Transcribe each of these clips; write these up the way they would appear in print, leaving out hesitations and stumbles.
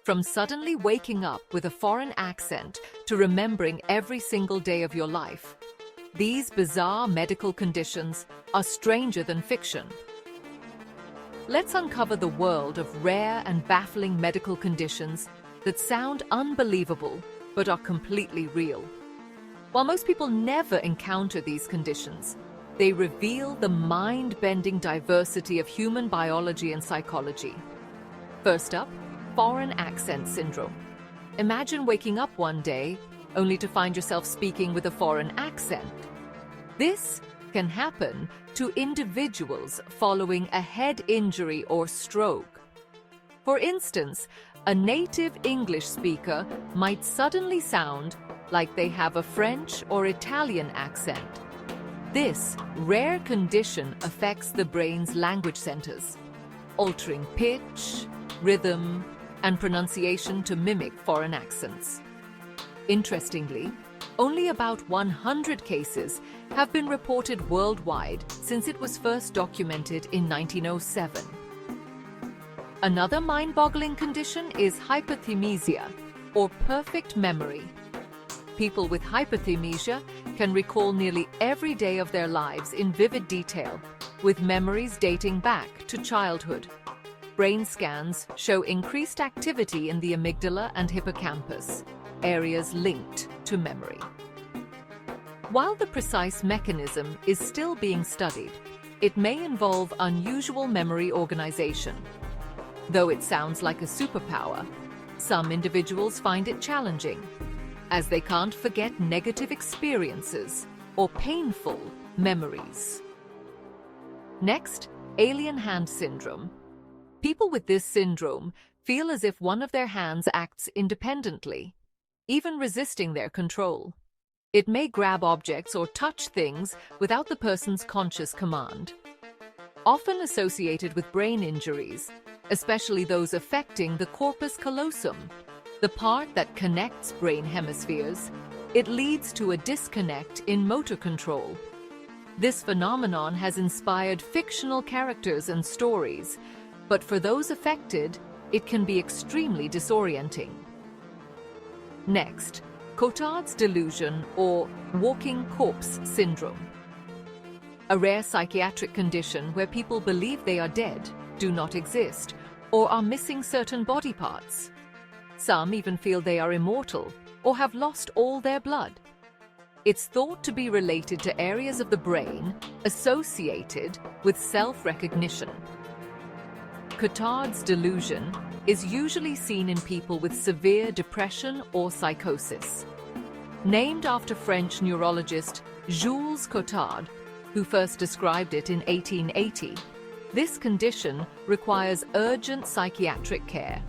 From suddenly waking up with a foreign accent to remembering every single day of your life, these bizarre medical conditions are stranger than fiction. Let's uncover the world of rare and baffling medical conditions that sound unbelievable but are completely real. While most people never encounter these conditions, they reveal the mind-bending diversity of human biology and psychology. First up, foreign accent syndrome. Imagine waking up one day only to find yourself speaking with a foreign accent. This can happen to individuals following a head injury or stroke. For instance, a native English speaker might suddenly sound like they have a French or Italian accent. This rare condition affects the brain's language centers, altering pitch, rhythm, and pronunciation to mimic foreign accents. Interestingly, only about 100 cases have been reported worldwide since it was first documented in 1907. Another mind-boggling condition is hyperthymesia, or perfect memory. People with hyperthymesia can recall nearly every day of their lives in vivid detail, with memories dating back to childhood. Brain scans show increased activity in the amygdala and hippocampus, areas linked to memory. While the precise mechanism is still being studied, it may involve unusual memory organization. Though it sounds like a superpower, some individuals find it challenging, as they can't forget negative experiences or painful memories. Next, alien hand syndrome. People with this syndrome feel as if one of their hands acts independently, even resisting their control. It may grab objects or touch things without the person's conscious command. Often associated with brain injuries, especially those affecting the corpus callosum, the part that connects brain hemispheres, it leads to a disconnect in motor control. This phenomenon has inspired fictional characters and stories, but for those affected, it can be extremely disorienting. Next, Cotard's delusion, or walking corpse syndrome. A rare psychiatric condition where people believe they are dead, do not exist, or are missing certain body parts. Some even feel they are immortal or have lost all their blood. It's thought to be related to areas of the brain associated with self-recognition. Cotard's delusion is usually seen in people with severe depression or psychosis. Named after French neurologist Jules Cotard, who first described it in 1880, this condition requires urgent psychiatric care.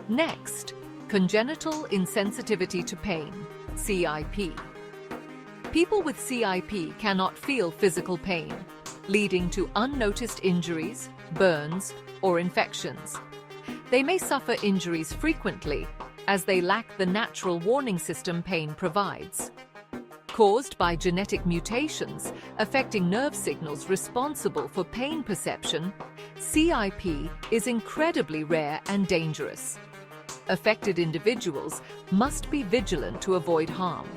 Next, congenital insensitivity to pain, CIP. People with CIP cannot feel physical pain, leading to unnoticed injuries, burns, or infections. They may suffer injuries frequently as they lack the natural warning system pain provides. Caused by genetic mutations affecting nerve signals responsible for pain perception, CIP is incredibly rare and dangerous. Affected individuals must be vigilant to avoid harm.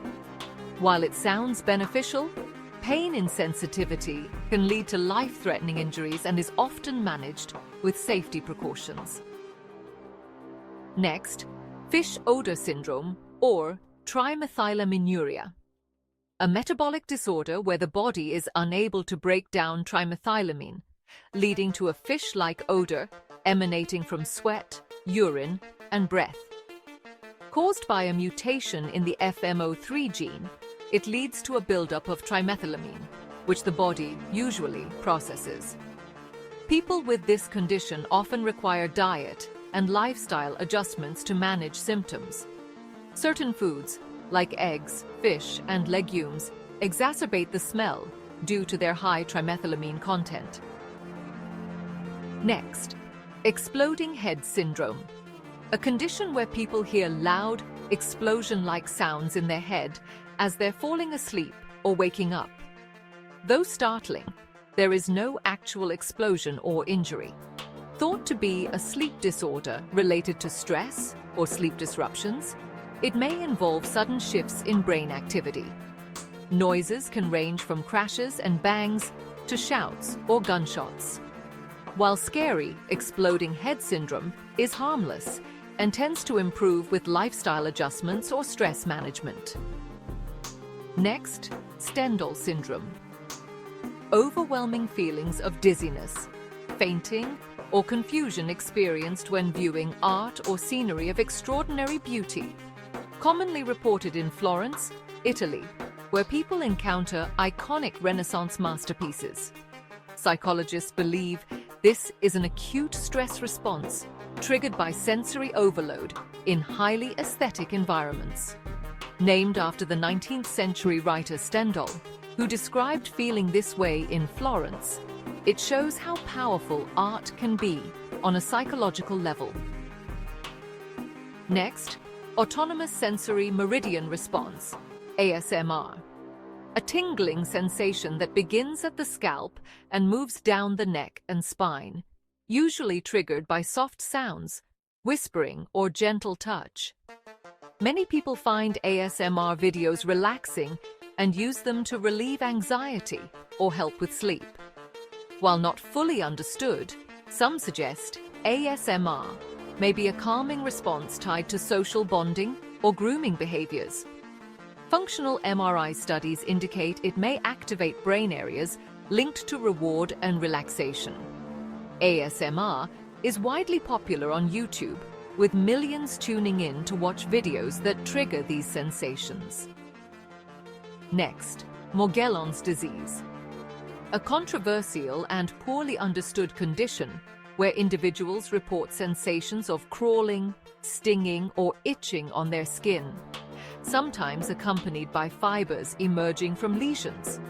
While it sounds beneficial, pain insensitivity can lead to life-threatening injuries and is often managed with safety precautions. Next, fish odor syndrome, or trimethylamine, a metabolic disorder where the body is unable to break down trimethylamine, leading to a fish-like odor emanating from sweat, urine, and breath. Caused by a mutation in the FMO3 gene, it leads to a buildup of trimethylamine, which the body usually processes. People with this condition often require diet and lifestyle adjustments to manage symptoms. Certain foods, like eggs, fish, and legumes, exacerbate the smell due to their high trimethylamine content. Next, exploding head syndrome, a condition where people hear loud, explosion-like sounds in their head as they're falling asleep or waking up. Though startling, there is no actual explosion or injury. Thought to be a sleep disorder related to stress or sleep disruptions, it may involve sudden shifts in brain activity. Noises can range from crashes and bangs to shouts or gunshots. While scary, exploding head syndrome is harmless and tends to improve with lifestyle adjustments or stress management. Next, Stendhal syndrome. Overwhelming feelings of dizziness, fainting, or confusion experienced when viewing art or scenery of extraordinary beauty. Commonly reported in Florence, Italy, where people encounter iconic Renaissance masterpieces. Psychologists believe this is an acute stress response triggered by sensory overload in highly aesthetic environments. Named after the 19th century writer Stendhal, who described feeling this way in Florence, it shows how powerful art can be on a psychological level. Next, autonomous sensory meridian response, ASMR. A tingling sensation that begins at the scalp and moves down the neck and spine, usually triggered by soft sounds, whispering, or gentle touch. Many people find ASMR videos relaxing and use them to relieve anxiety or help with sleep. While not fully understood, some suggest ASMR may be a calming response tied to social bonding or grooming behaviors. Functional MRI studies indicate it may activate brain areas linked to reward and relaxation. ASMR is widely popular on YouTube, with millions tuning in to watch videos that trigger these sensations. Next, Morgellons disease. A controversial and poorly understood condition where individuals report sensations of crawling, stinging, or itching on their skin, sometimes accompanied by fibers emerging from lesions.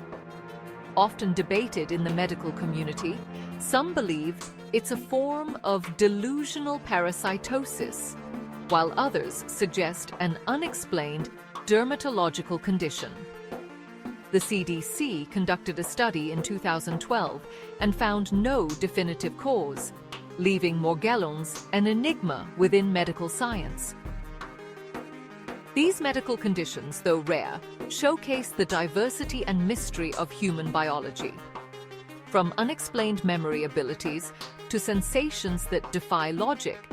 Often debated in the medical community, some believe it's a form of delusional parasitosis, while others suggest an unexplained dermatological condition. The CDC conducted a study in 2012 and found no definitive cause, leaving Morgellons an enigma within medical science. These medical conditions, though rare, showcase the diversity and mystery of human biology. From unexplained memory abilities to sensations that defy logic,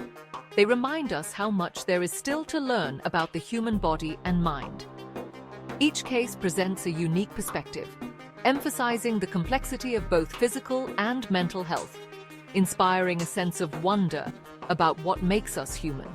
they remind us how much there is still to learn about the human body and mind. Each case presents a unique perspective, emphasizing the complexity of both physical and mental health, inspiring a sense of wonder about what makes us human.